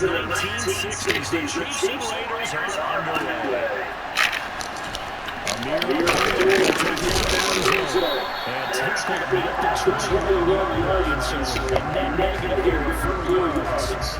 the 1960s. The Chiefs and Raiders are underway. Amir and tackled at the 21-yard line, so a net negative here of 4 yards.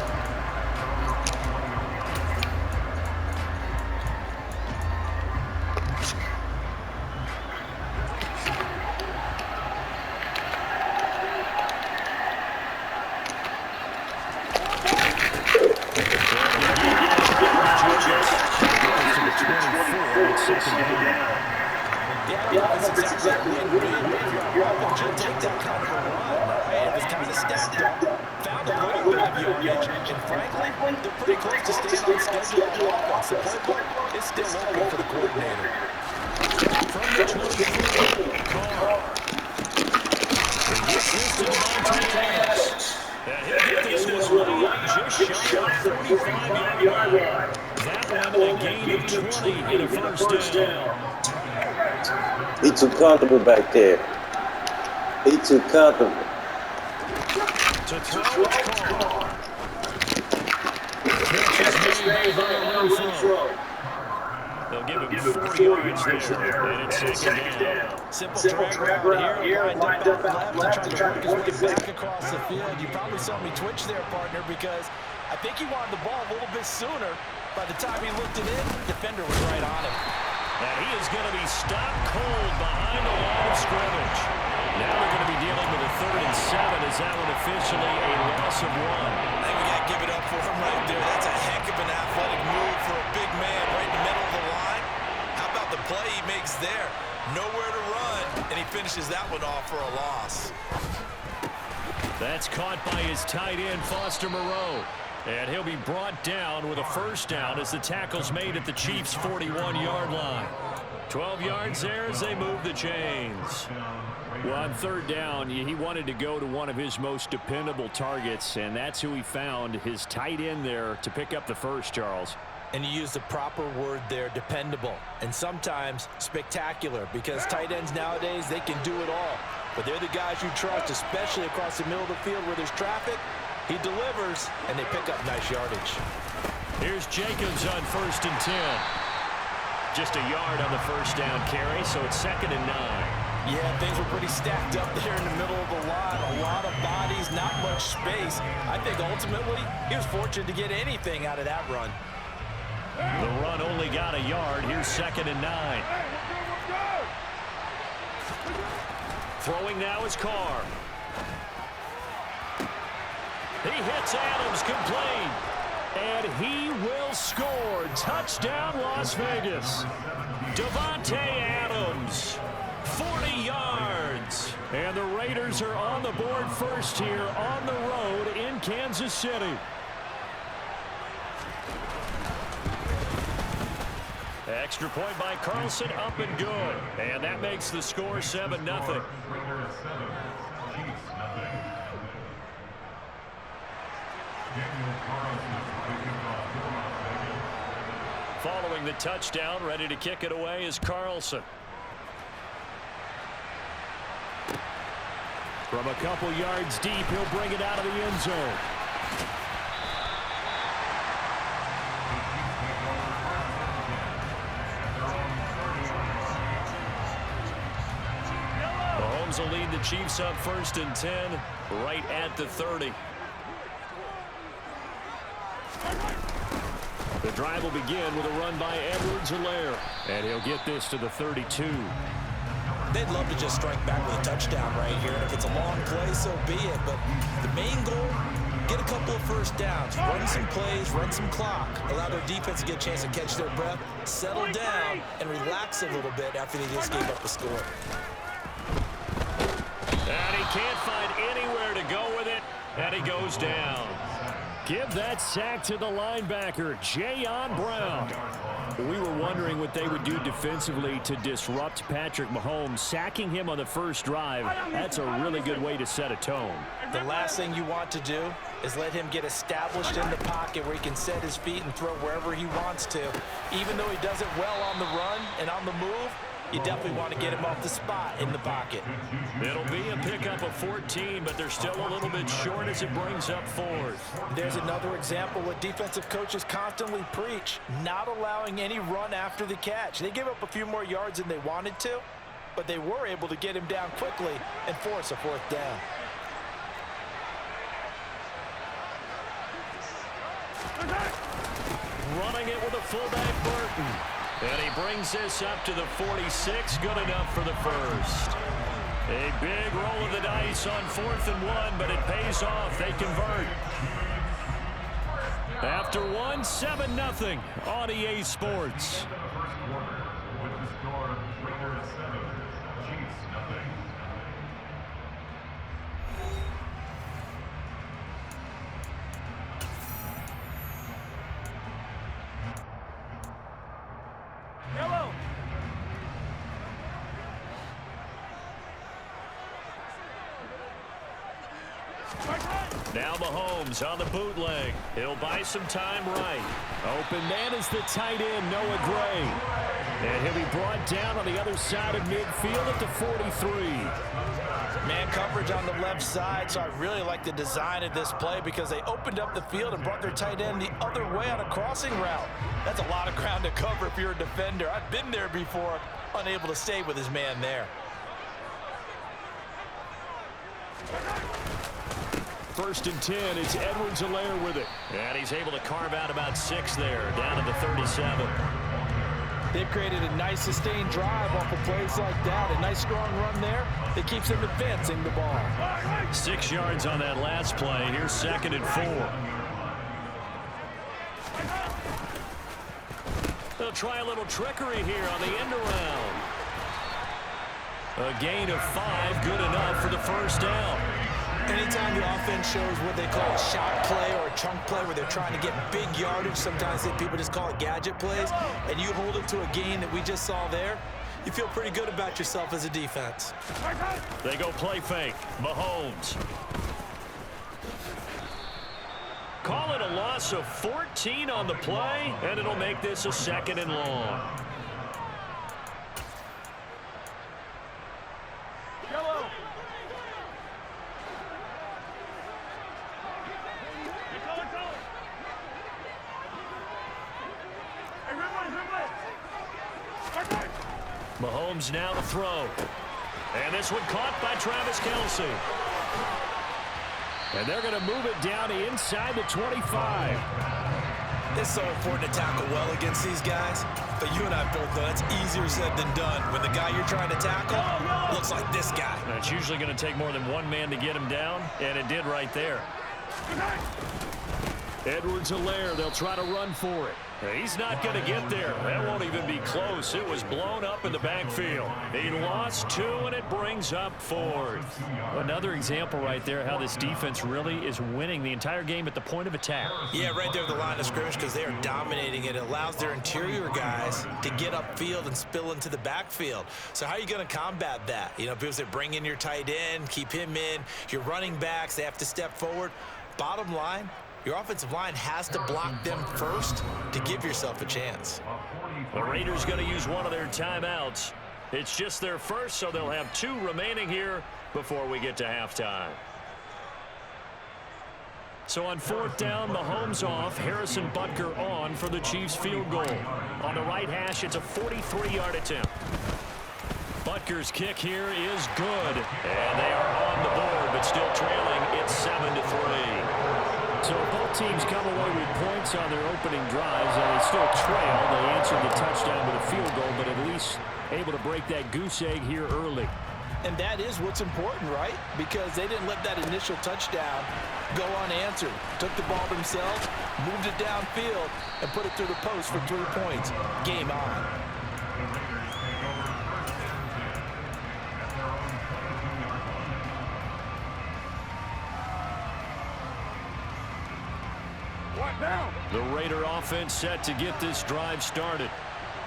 He too comfortable back there. He too comfortable. To throw its call. They'll give him 4 yards there, and it's second down. Simple drag route here, lined up back left, and trying to work his way back across the field. You probably saw me twitch there, partner, because I think he wanted the ball a little bit sooner. By the time he looked it in, the defender was right on him. And he is going to be stopped cold behind the line of scrimmage. Now they're going to be dealing with a 3rd and 7. Is that one officially a loss of 1? I think we got to give it up for him right there. That's a heck of an athletic move for a big man right in the middle of the line. How about the play he makes there? Nowhere to run, and he finishes that one off for a loss. That's caught by his tight end, Foster Moreau. And he'll be brought down with a first down as the tackle's made at the Chiefs' 41-yard line. 12 yards there as they move the chains. Well, on 3rd down, he wanted to go to one of his most dependable targets, and that's who he found, his tight end there, to pick up the first, Charles. And you use the proper word there, dependable, and sometimes spectacular, because tight ends nowadays, they can do it all. But they're the guys you trust, especially across the middle of the field where there's traffic. He delivers, and they pick up nice yardage. Here's Jacobs on 1st and 10. Just a yard on the first down carry, so it's 2nd and 9. Yeah, things were pretty stacked up there in the middle of the line. A lot of bodies, not much space. I think ultimately he was fortunate to get anything out of that run. The run only got a yard. Here's 2nd and 9. Throwing now is Carr. He hits Adams complete. And he will score. Touchdown, Las Vegas. Davante Adams, 40 yards. And the Raiders are on the board first here on the road in Kansas City. Extra point by Carlson, up and good. And that makes the score 7-0. Following the touchdown, ready to kick it away is Carlson. From a couple yards deep, he'll bring it out of the end zone. Mahomes will lead the Chiefs up 1st and 10, right at the 30. The drive will begin with a run by Edwards-Helaire, and he'll get this to the 32. They'd love to just strike back with a touchdown right here, and if it's a long play, so be it. But the main goal, get a couple of first downs, run some plays, run some clock, allow their defense to get a chance to catch their breath, settle down, and relax a little bit after they just gave up a score. And he can't find anywhere to go with it, and he goes down. Give that sack to the linebacker, Jayon Brown. We were wondering what they would do defensively to disrupt Patrick Mahomes. Sacking him on the first drive, that's a really good way to set a tone. The last thing you want to do is let him get established in the pocket where he can set his feet and throw wherever he wants to. Even though he does it well on the run and on the move, you definitely want to get him off the spot in the pocket. It'll be a pickup of 14, but they're still a little bit short as it brings up 4th. There's another example what defensive coaches constantly preach, not allowing any run after the catch. They gave up a few more yards than they wanted to, but they were able to get him down quickly and force a 4th down. Running it with a fullback, Burton. And he brings this up to the 46. Good enough for the first. A big roll of the dice on 4th and 1, but it pays off. They convert. After 1, 7-0 on EA Sports. Now Mahomes on the bootleg. He'll buy some time right. Open man is the tight end, Noah Gray. And he'll be brought down on the other side of midfield at the 43. Man coverage on the left side, so I really like the design of this play because they opened up the field and brought their tight end the other way on a crossing route. That's a lot of ground to cover if you're a defender. I've been there before, unable to stay with his man there. 1st and 10, it's Edwards-Helaire with it. And he's able to carve out about 6 there, down to the 37. They've created a nice sustained drive off of plays like that. A nice strong run there that keeps them advancing the ball. 6 yards on that last play. Here's 2nd and 4. They'll try a little trickery here on the end around. A gain of 5, good enough for the 1st down. Anytime the offense shows what they call a shot play or a chunk play where they're trying to get big yardage, sometimes people just call it gadget plays, and you hold it to a gain that we just saw there, you feel pretty good about yourself as a defense. They go play fake. Mahomes. Call it a loss of 14 on the play, and it'll make this a 2nd and long. Mahomes now to throw. And this one caught by Travis Kelce. And they're going to move it down inside the 25. It's so important to tackle well against these guys. But you and I both know that's easier said than done. When the guy you're trying to tackle looks like this guy. And it's usually going to take more than one man to get him down. And it did right there. Edwards-Helaire, they'll try to run for it. He's not going to get there. That won't even be close. It was blown up in the backfield. He lost 2, and it brings up 4th. Another example right there how this defense really is winning the entire game at the point of attack. Yeah, right there at the line of scrimmage because they are dominating it. It allows their interior guys to get upfield and spill into the backfield. So how are you going to combat that? You know, because they bring in your tight end, keep him in. Your running backs, they have to step forward. Bottom line, your offensive line has to block them first to give yourself a chance. The Raiders going to use one of their timeouts. It's just their first, so they'll have 2 remaining here before we get to halftime. So on 4th down, Mahomes off, Harrison Butker on for the Chiefs field goal. On the right hash, it's a 43-yard attempt. Butker's kick here is good. And they are on the board, but still trailing. It's 7-3. So both teams come away with points on their opening drives, and they still trail. They answered the touchdown with a field goal, but at least able to break that goose egg here early. And that is what's important, right? Because they didn't let that initial touchdown go unanswered. Took the ball themselves, moved it downfield, and put it through the post for 3 points. Game on. The Raider offense set to get this drive started.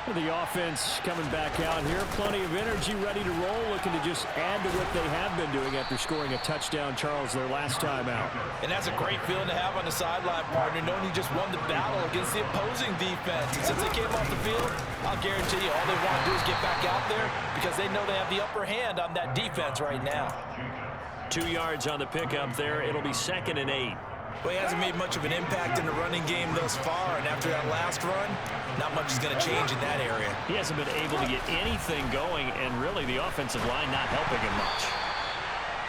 The offense coming back out here. Plenty of energy, ready to roll, looking to just add to what they have been doing after scoring a touchdown, Charles, their last time out. And that's a great feeling to have on the sideline, partner, knowing you just won the battle against the opposing defense. And since they came off the field, I'll guarantee you all they want to do is get back out there because they know they have the upper hand on that defense right now. 2 yards on the pickup there. It'll be 2nd and 8. Well, he hasn't made much of an impact in the running game thus far, and after that last run, not much is going to change in that area. He hasn't been able to get anything going, and really the offensive line not helping him much.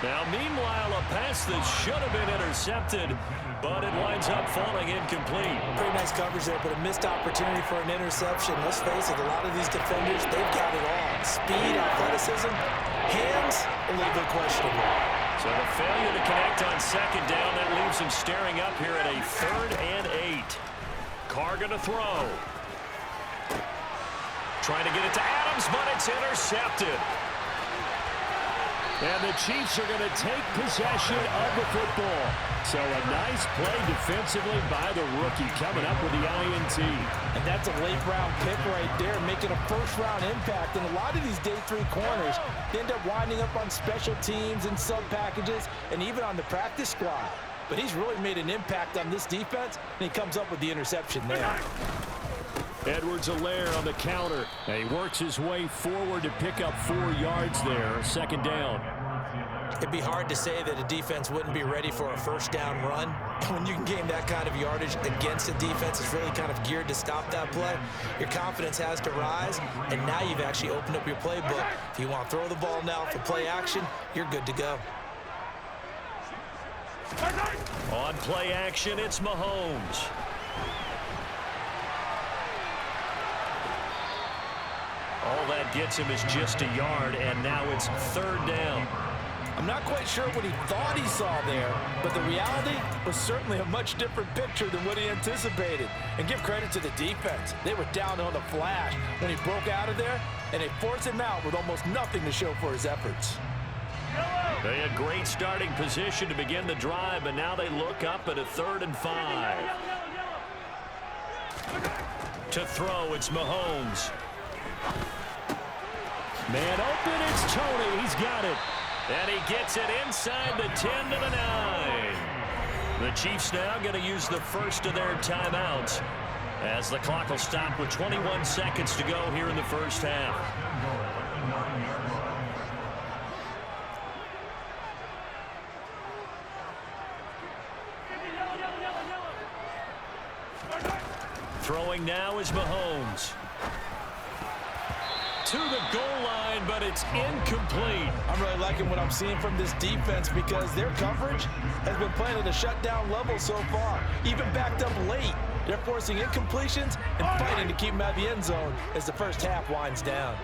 Now, meanwhile, a pass that should have been intercepted, but it winds up falling incomplete. Pretty nice coverage there, but a missed opportunity for an interception. Let's face it, a lot of these defenders, they've got it all. Speed, athleticism, hands, a little bit questionable. So the failure to connect on 2nd down, that leaves him staring up here at a 3rd and 8. Carr going to throw. Trying to get it to Adams, but it's intercepted. And the Chiefs are going to take possession of the football. So a nice play defensively by the rookie, coming up with the INT. And that's a late-round pick right there, making a first-round impact. And a lot of these day 3 corners end up winding up on special teams and sub-packages and even on the practice squad. But he's really made an impact on this defense, and he comes up with the interception there. Edwards-Helaire on the counter. And he works his way forward to pick up 4 yards there. 2nd down. It'd be hard to say that a defense wouldn't be ready for a first down run. When you can gain that kind of yardage against a defense that's really kind of geared to stop that play, your confidence has to rise, and now you've actually opened up your playbook. If you want to throw the ball now for play action, you're good to go. On play action, it's Mahomes. All that gets him is just a yard, and now it's 3rd down. I'm not quite sure what he thought he saw there, but the reality was certainly a much different picture than what he anticipated. And give credit to the defense. They were down on the flash when he broke out of there, and they forced him out with almost nothing to show for his efforts. They had great starting position to begin the drive, but now they look up at a 3rd and 5. To throw, it's Mahomes. Man open, it's Tony. He's got it. And he gets it inside the 10 to the 9. The Chiefs now going to use the first of their timeouts as the clock will stop with 21 seconds to go here in the first half. Throwing now is Mahomes. To the goal line, but it's incomplete. I'm really liking what I'm seeing from this defense because their coverage has been playing at a shutdown level so far. Even backed up late, they're forcing incompletions and fighting to keep them out of the end zone as the first half winds down.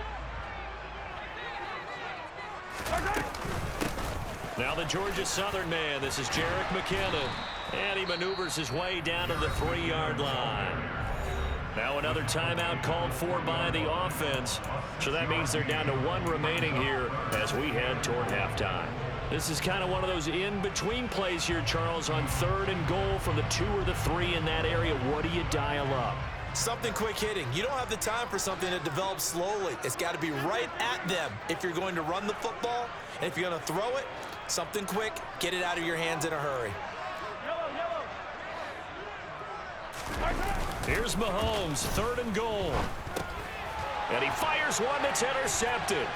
Now the Georgia Southern man, this is Jerick McKinnon. And he maneuvers his way down to the 3-yard line. Now another timeout called for by the offense. So that means they're down to 1 remaining here as we head toward halftime. This is kind of one of those in-between plays here, Charles, on 3rd and goal from the 2 or the 3 in that area. What do you dial up? Something quick hitting. You don't have the time for something that develops slowly. It's got to be right at them if you're going to run the football. And if you're going to throw it, something quick, get it out of your hands in a hurry. Here's Mahomes, 3rd and goal. And he fires one that's intercepted.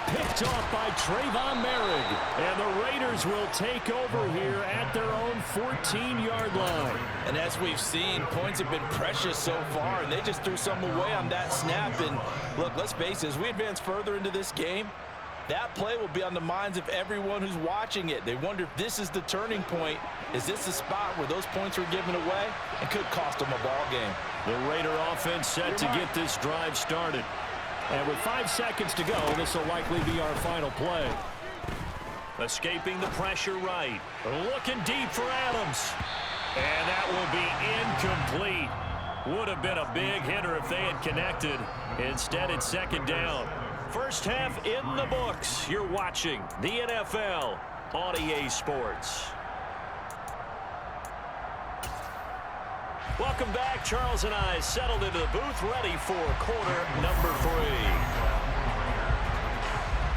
Picked off by Trayvon Merrick. And the Raiders will take over here at their own 14-yard line. And as we've seen, points have been precious so far, and they just threw some away on that snap. And look, let's face it, as we advance further into this game, that play will be on the minds of everyone who's watching it. They wonder if this is the turning point. Is this the spot where those points were given away and could cost them a ball game? The Raider offense set to get this drive started. And with 5 seconds to go, this will likely be our final play. Escaping the pressure right. Looking deep for Adams. And that will be incomplete. Would have been a big hitter if they had connected. Instead, it's 2nd down. First half in the books. You're watching the NFL on EA Sports. Welcome back. Charles and I settled into the booth, ready for quarter number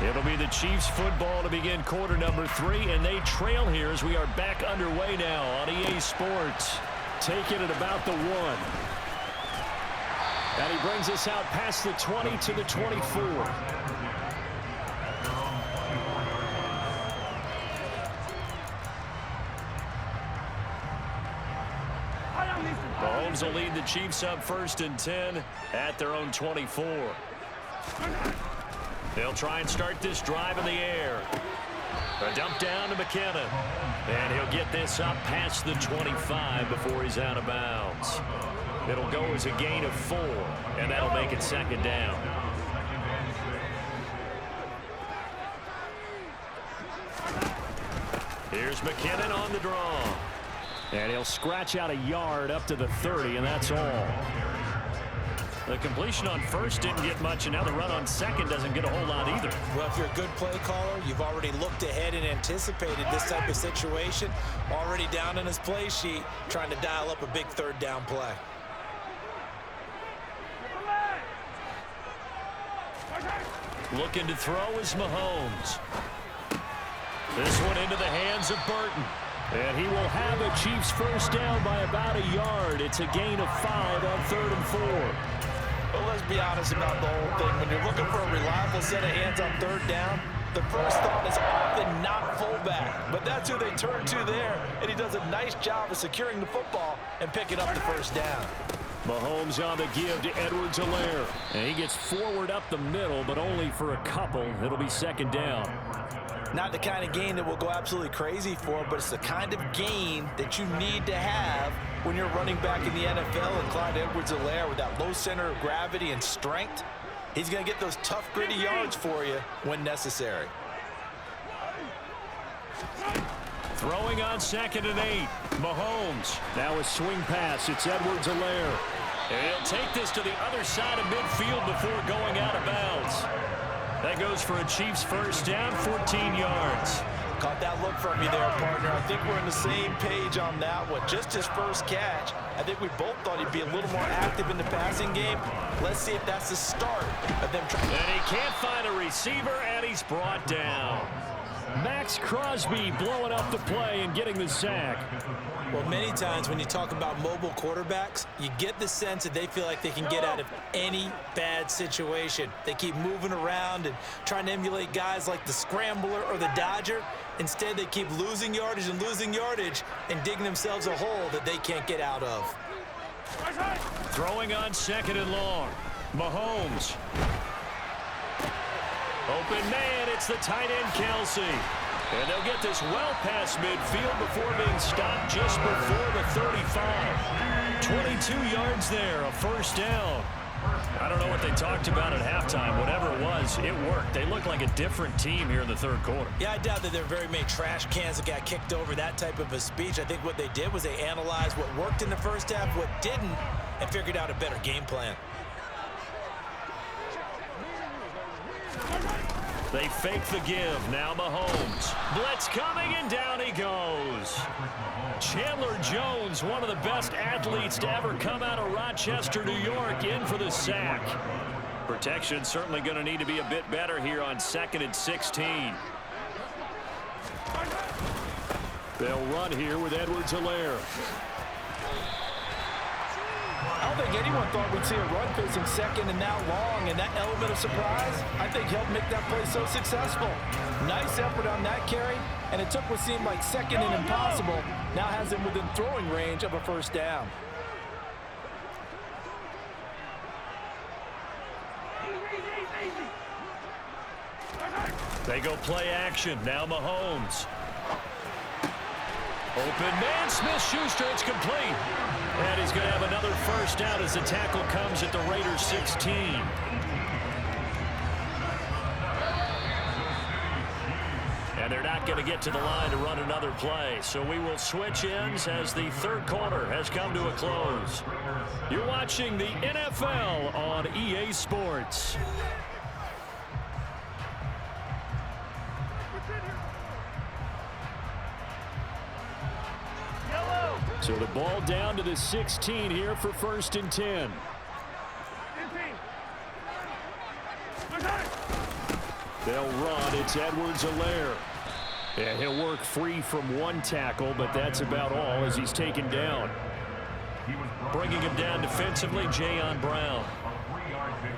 3. It'll be the Chiefs football to begin quarter number 3, and they trail here as we are back underway now on EA Sports. Taking it about the 1. And he brings us out past the 20 to the 24. Mahomes will lead the Chiefs up 1st and 10 at their own 24. They'll try and start this drive in the air. A dump down to McKinnon. And he'll get this up past the 25 before he's out of bounds. It'll go as a gain of 4, and that'll make it 2nd down. Here's McKinnon on the draw. And he'll scratch out a yard up to the 30, and that's all. The completion on 1st didn't get much, and now the run on 2nd doesn't get a whole lot either. Well, if you're a good play caller, you've already looked ahead and anticipated this type of situation. Already down in his play sheet, trying to dial up a big 3rd down play. Looking to throw is Mahomes. This one into the hands of Burton. And he will have a Chiefs 1st down by about a yard. It's a gain of 5 on 3rd and 4. Well, let's be honest about the whole thing. When you're looking for a reliable set of hands on 3rd down, the first thought is often not fullback. But that's who they turn to there, and he does a nice job of securing the football and picking up the 1st down. Mahomes on the give to Edwards-Helaire. And he gets forward up the middle, but only for a couple. It'll be 2nd down. Not the kind of gain that we'll go absolutely crazy for, but it's the kind of gain that you need to have when you're running back in the NFL. And Clyde Edwards-Helaire, with that low center of gravity and strength, he's going to get those tough, gritty yards for you when necessary. Throwing on 2nd and 8. Mahomes. Now a swing pass. It's Edwards-Helaire. And he'll take this to the other side of midfield before going out of bounds. That goes for a Chiefs 1st down, 14 yards. Caught that look from you there, partner. I think we're on the same page on that one. Just his first catch. I think we both thought he'd be a little more active in the passing game. Let's see if that's the start of them trying. And he can't find a receiver, and he's brought down. Max Crosby blowing up the play and getting the sack. Well, many times when you talk about mobile quarterbacks, you get the sense that they feel like they can get out of any bad situation. They keep moving around and trying to emulate guys like the Scrambler or the Dodger. Instead, they keep losing yardage and digging themselves a hole that they can't get out of. Throwing on 2nd and long. Mahomes. Open man, it's the tight end, Kelsey. And they'll get this well past midfield before being stopped just before the 35. 22 yards there, a 1st down. I don't know what they talked about at halftime. Whatever it was, it worked. They look like a different team here in the 3rd quarter. Yeah, I doubt that there are very many trash cans that got kicked over, that type of a speech. I think what they did was they analyzed what worked in the 1st half, what didn't, and figured out a better game plan. They fake the give. Now Mahomes. Blitz coming, and down he goes. Chandler Jones, one of the best athletes to ever come out of Rochester, New York, in for the sack. Protection certainly going to need to be a bit better here on 2nd and 16. They'll run here with Edwards-Helaire. I don't think anyone thought we'd see a run facing 2nd and now long, and that element of surprise, I think, helped make that play so successful. Nice effort on that carry, and it took what seemed like 2nd and impossible, now has him within throwing range of a 1st down. They go play action. Now Mahomes. Open man, Smith-Schuster, it's complete. And he's going to have another 1st down as the tackle comes at the Raiders 16. And they're not going to get to the line to run another play. So we will switch ends as the 3rd quarter has come to a close. You're watching the NFL on EA Sports. So the ball down to the 16 here for 1st and 10. They'll run. It's Edwards-Helaire. And he'll work free from one tackle, but that's about all as he's taken down. Bringing him down defensively, Jayon Brown.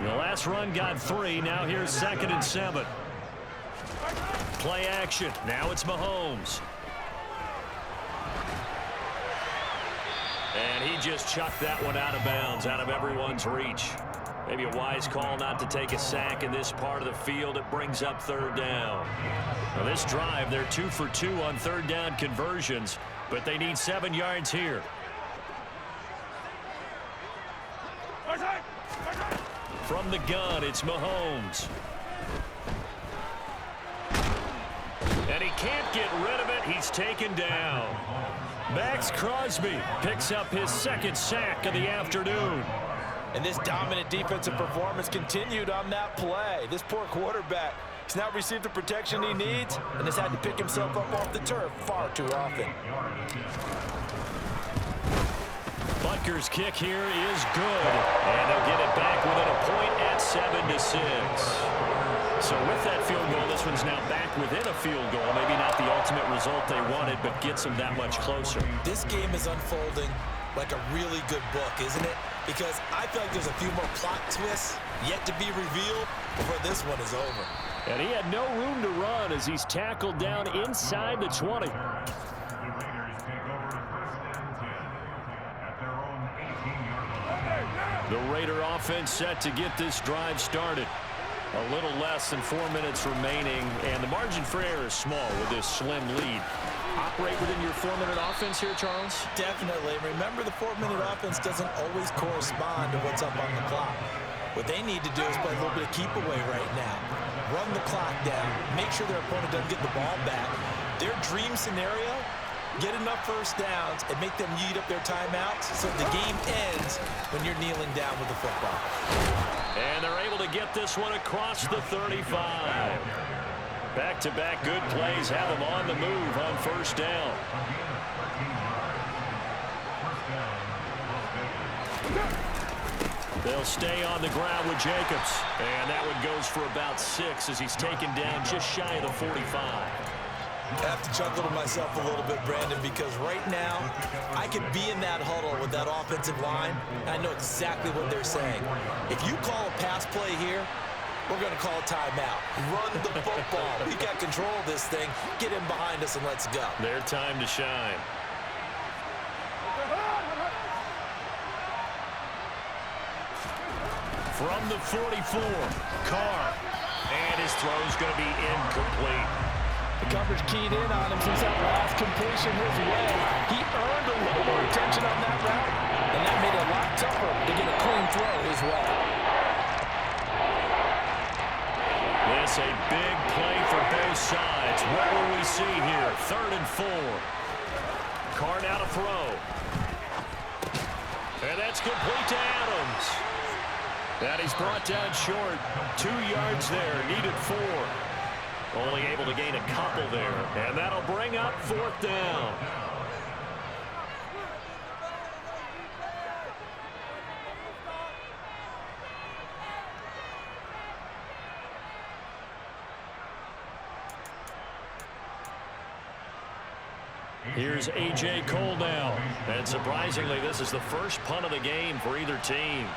The last run got 3. Now here's 2nd and 7. Play action. Now it's Mahomes. And he just chucked that one out of bounds, out of everyone's reach. Maybe a wise call not to take a sack in this part of the field. It brings up 3rd down. Now this drive, they're 2 for 2 on 3rd down conversions, but they need 7 yards here. From the gun, it's Mahomes. And he can't get rid of it. He's taken down. Max Crosby picks up his 2nd sack of the afternoon. And this dominant defensive performance continued on that play. This poor quarterback has now received the protection he needs and has had to pick himself up off the turf far too often. Butker's kick here is good. And they'll get it back within a point at 7-6. So with that field goal, this one's now back within a field goal. Maybe not the ultimate result they wanted, but gets them that much closer. This game is unfolding like a really good book, isn't it? Because I feel like there's a few more plot twists yet to be revealed before this one is over. And he had no room to run as he's tackled down inside the 20. The Raider offense set to get this drive started. A little less than 4 minutes remaining, and the margin for error is small with this slim lead. Operate within your 4-minute offense here, Charles? Definitely. Remember, the 4-minute offense doesn't always correspond to what's up on the clock. What they need to do is play a little bit of keep away right now. Run the clock down. Make sure their opponent doesn't get the ball back. Their dream scenario, get enough 1st downs and make them eat up their timeouts so the game ends when you're kneeling down with the football. And they're able to get this one across the 35. Back-to-back good plays have them on the move on 1st down. They'll stay on the ground with Jacobs. And that one goes for about 6 as he's taken down just shy of the 45. I have to chuckle to myself a little bit, Brandon, because right now I could be in that huddle with that offensive line. I know exactly what they're saying. If you call a pass play here, we're going to call a timeout. Run the football. We got control of this thing. Get in behind us and let's go. Their time to shine. From the 44, Carr. And his throw's going to be incomplete. The coverage keyed in on him since that last completion his way. He earned a little more attention on that route, and that made it a lot tougher to get a clean throw his way. This a big play for both sides. What will we see here? 3rd and 4. Carr now to throw. And that's complete to Adams. And he's brought down short. 2 yards there. Needed 4. Only able to gain a couple there. And that'll bring up 4th down. Here's A.J. Cole now. And surprisingly, this is the first punt of the game for either team.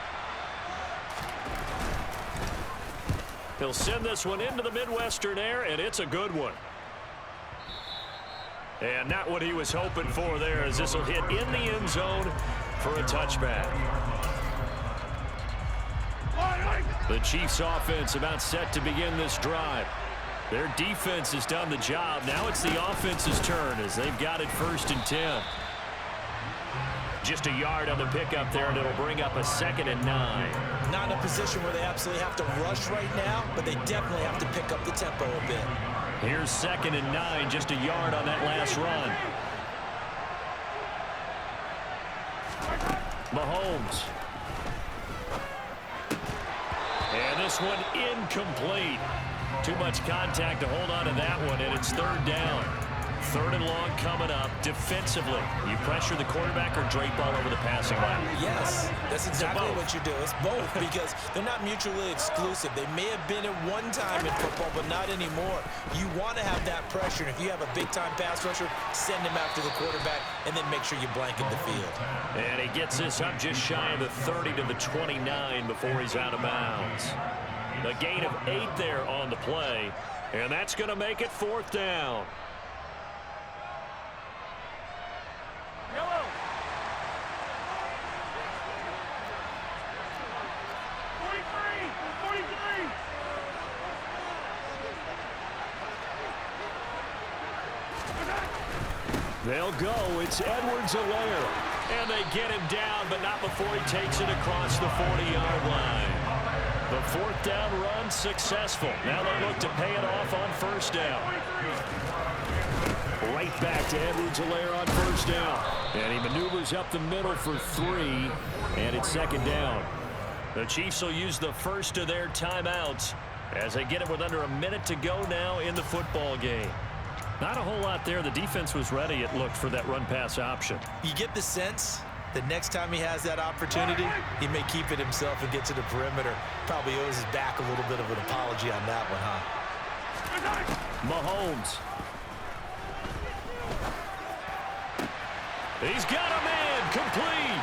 He'll send this one into the Midwestern air, and it's a good one. And not what he was hoping for there, as this will hit in the end zone for a touchback. The Chiefs' offense about set to begin this drive. Their defense has done the job. Now it's the offense's turn as they've got it 1st and 10. Just a yard on the pickup there, and it'll bring up a 2nd and 9. Not in a position where they absolutely have to rush right now, but they definitely have to pick up the tempo a bit. Here's 2nd and 9, just a yard on that last run. Mahomes. And this one incomplete. Too much contact to hold on to that one, and it's 3rd down. Third and long coming up. Defensively, you pressure the quarterback or drape all over the passing line? Yes, that's exactly what you do. It's both because they're not mutually exclusive. They may have been at one time in football, but not anymore. You want to have that pressure. And if you have a big-time pass rusher, send him after the quarterback and then make sure you blanket the field. And he gets this up just shy of the 30 to the 29 before he's out of bounds. A gain of 8 there on the play, and that's going to make it 4th down. They'll go. It's Edwards-Helaire. And they get him down, but not before he takes it across the 40-yard line. The 4th down run successful. Now they look to pay it off on 1st down. Right back to Edwards-Helaire on 1st down. And he maneuvers up the middle for 3, and it's 2nd down. The Chiefs will use the first of their timeouts as they get it with under a minute to go now in the football game. Not a whole lot there. The defense was ready, it looked, for that run-pass option. You get the sense that next time he has that opportunity, he may keep it himself and get to the perimeter. Probably owes his back a little bit of an apology on that one, huh? Mahomes. He's got a man complete.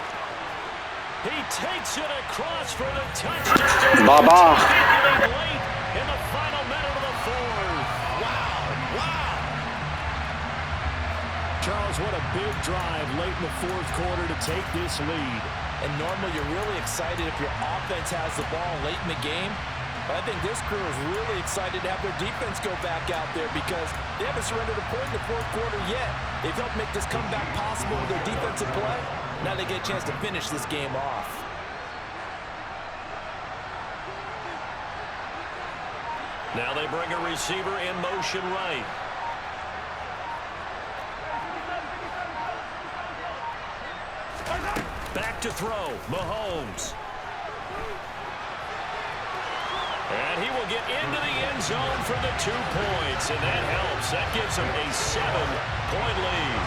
He takes it across for the touchdown. Bye-bye. Late in the final minute of the 4th. Wow. Charles, what a big drive late in the 4th quarter to take this lead. And normally you're really excited if your offense has the ball late in the game. But I think this crew is really excited to have their defense go back out there because they haven't surrendered a point in the 4th quarter yet. They've helped make this comeback possible with their defensive play. Now they get a chance to finish this game off. Now they bring a receiver in motion right. Back to throw, Mahomes. And he will get into the end zone for the 2 points, and that helps. That gives him a 7-point lead.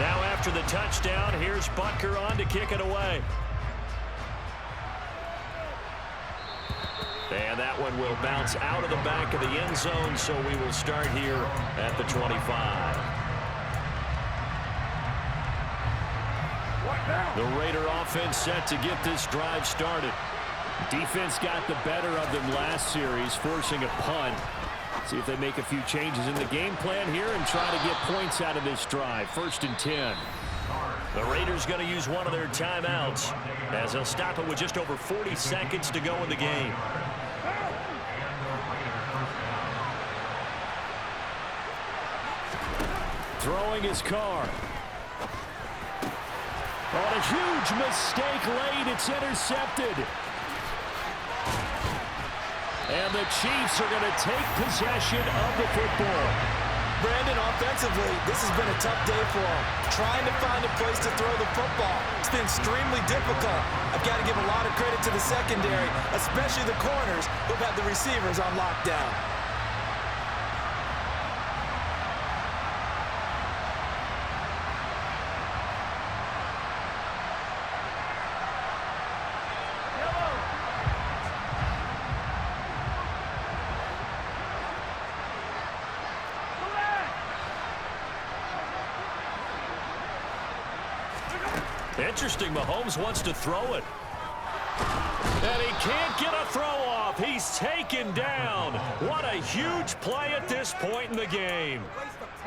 Now after the touchdown, here's Butker on to kick it away. And that one will bounce out of the back of the end zone, so we will start here at the 25. The Raider offense set to get this drive started. Defense got the better of them last series, forcing a punt. See if they make a few changes in the game plan here and try to get points out of this drive. 1st and 10. The Raiders going to use one of their timeouts as they'll stop it with just over 40 seconds to go in the game. Throwing his car. On a huge mistake late, it's intercepted. And the Chiefs are going to take possession of the football. Brandon, offensively, this has been a tough day for him. Trying to find a place to throw the football. It's been extremely difficult. I've got to give a lot of credit to the secondary, especially the corners who've had the receivers on lockdown. Interesting, Mahomes wants to throw it. And he can't get a throw off. He's taken down. What a huge play at this point in the game.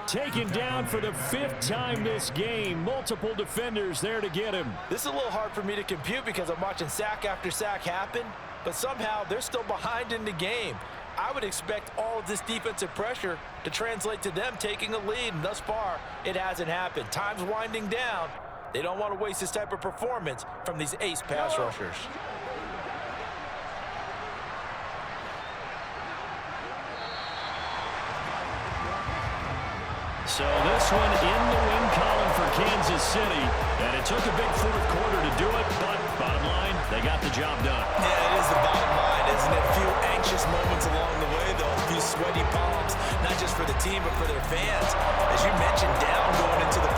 Taken down for the 5th time this game. Multiple defenders there to get him. This is a little hard for me to compute because I'm watching sack after sack happen, but somehow they're still behind in the game. I would expect all of this defensive pressure to translate to them taking a lead, and thus far, it hasn't happened. Time's winding down. They don't want to waste this type of performance from these ace pass rushers. So this one in the win column for Kansas City, and it took a big 4th quarter to do it, but bottom line, they got the job done. Yeah, it is the bottom line, isn't it? A few anxious moments along the way, though. A few sweaty palms, not just for the team, but for their fans. As you mentioned, down going into the